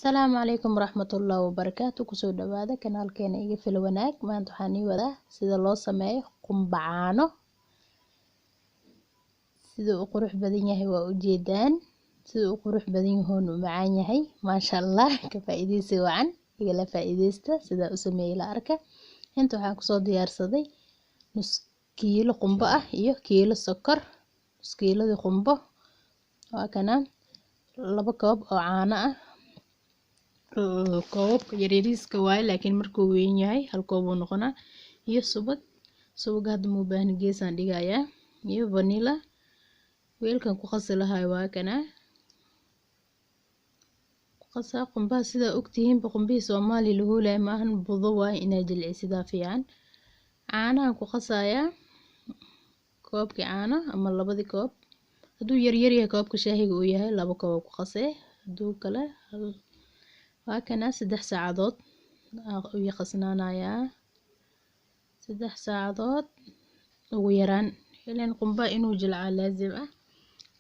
Asalaamu calaykum waraxmatullaahi wabarakaatu. Kusoo dhawaada kanaalkeena iga fil wanaag. Maanta waxaan ii wadaa sida loo sameeyo qumba caano. Sida uu qurux badan yahay waa ujeedaan. Sida uu qurux badan yahoon u macaan yahay. Maasha Allah, ka faa'iideysi wacan. Igala faa'iideysta sida u sameeyay la arka. Inta waxaan kusoo diyaarsaday nus kiilo qumbo ah iyo kiilo sokor. Nus kiilada qumbo waa kana 2 koob oo caano ah. Koobka yaryariiska waaye laakiin markuu weyn yahay hal koob uu noqonaa iyo subag hadda muu baahan geesaan dhigayaa iyo vanilla weelkan ku qasi lahaay waa kana ku qasaa qumbaha sida ogtihiin qumbihi Soomaali lagu leeyahay maahan budo waaye inay jilcisidaa fiican caanaha ku qasayaa koobka caano ama 2 koob haduu yaryar yahay koobka shaahiga uu yahay 2 koob ku qasee haduu kale waa kana 3 saacadood u yaqasnaanayaa 3 saacadood ugu yaraan ileen qumba inuu jilcaa laazim ah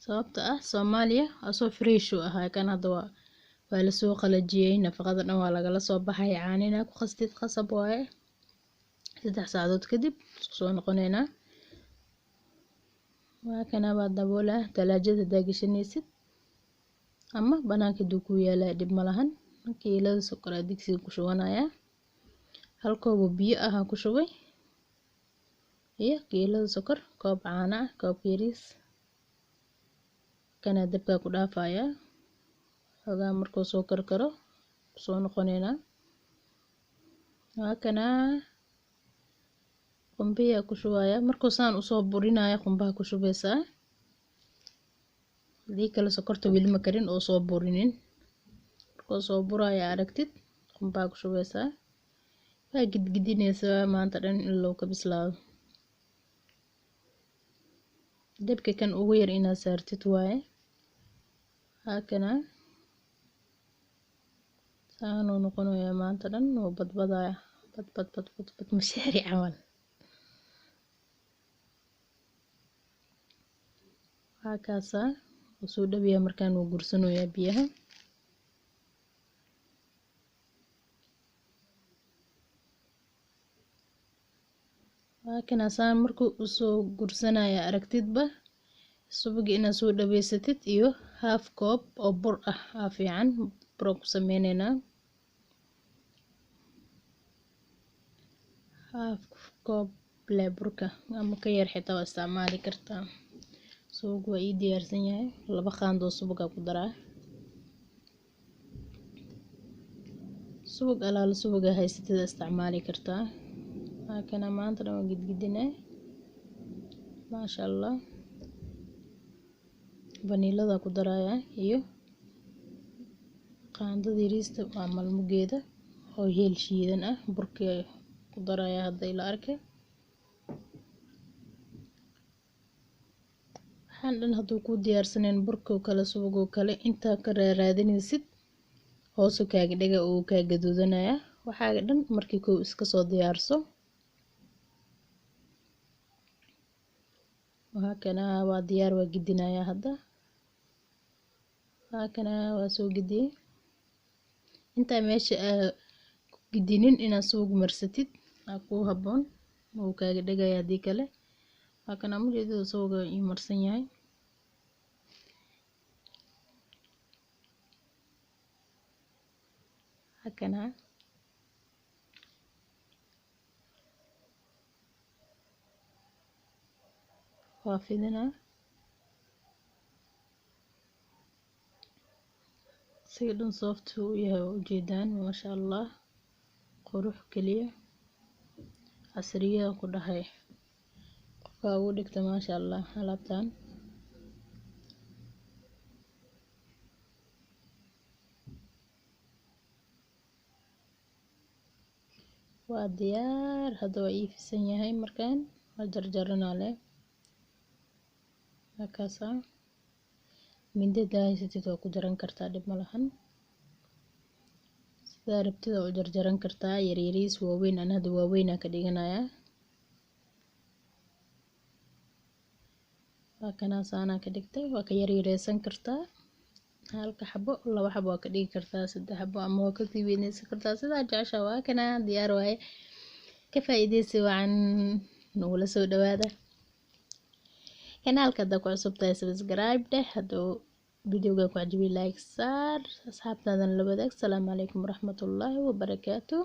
sababta ah Soomaaliya asoo fresh u ahaa kan hadda waa la soo qalajiyay nafaqada dhan waa laga soo baxay caanina ku qastid qasab waaye 3 saacadood kadib soo noqoneena waa kana waa daboolaa talaajada daagishanaysid ama banaanka duu ku yaala dib malahan kiilada sokor digsiga ku shubanayaa hal koob biyo ah ku shubay iyo kiilada sokor koob caano ah koob yariis kana dabka ku dhaafayaa xogaa markuu soo karkaro soo noqoneena waa kana qumbiya ku shubaya markuu saan u soo burinaya qumbaha ku shubaysaa hadii kale sokorta weli ma karin oo soo burinin markuu soo buraya aragtid qumbaha ku shubaysaa waa gidgidinaysaa maanta dhan ilaa ka bislaado dabka kan ugu yar inaad saartid waaye hakana saan uu noqonayaa maanta dhan oo badbadaya bad mashaari camal hakaasa soo dhabiya markaan uu gursanayaa biyaha kana saan markuu soo gursanaya aragtidba subag inaad soo dhabeysatid iyo half koob oo bur ah fiican bur ku sameeynayna half koob burka ama ka yar xitaa waa isticmaali kartaa subag waa ii diyaarsan yahay 2 qaando subag ku daraa subag alaala subag haysatid isticmaali kartaa kana maanta dhan waa gidgidinay maasha Allah vanillada ku darayaa iyo qaandada yariista waa malmugeeda oo heel shiidan ah burka ku darayaa hadda ila arkay waxaan dhan haduu ku diyaarsaneen burka kala subag kale inta ka raadinaysid hoos u kaaga dhiga oo ka gaduudanaya waxa dhan markii koo iska soo diyaarso kana waa diyaar waa gidinaya hadda kana waa soo gidiyay inta meesha ku gidinin inaad soo marsatid ku haboon oo kaaga dhigaya hadii kale kana mujeedo soo marsan yahay kana waa fidina sidoo soft uu yahay ujeedaan maasha Allah qurux kaliya casriya ku dhahay qofka ugu dhigta maasha Allah alaabtan waa diyaar hadda waa ii fisan yahay markaan waa jarjaranaa hakaasa mindida haysatid oo ku jaran kartaa dib malahan sida rabtida oo jarjaran kartaa yaryariis waaweyn aan hadda waaweyn ka dhiganayaa waa kana saana ka dhigtay waa ka yaryareysan kartaa halka xabo laba xabo waa ka dhigi kartaa, saddex xabo ama waa ka tiibiinaysan kartaa sidaa jecesha. waa kana diyaar waaye, ka faa'iideysi wacan, nagula soo dhawaada. kanaalka hadda ku cusub tahay subscribe dheh, hadduu videoga ku cajibi like saar, asxaabtaadan la wadaag. Asalaamu calaykum waraxmatullaahi wabarakaatuh.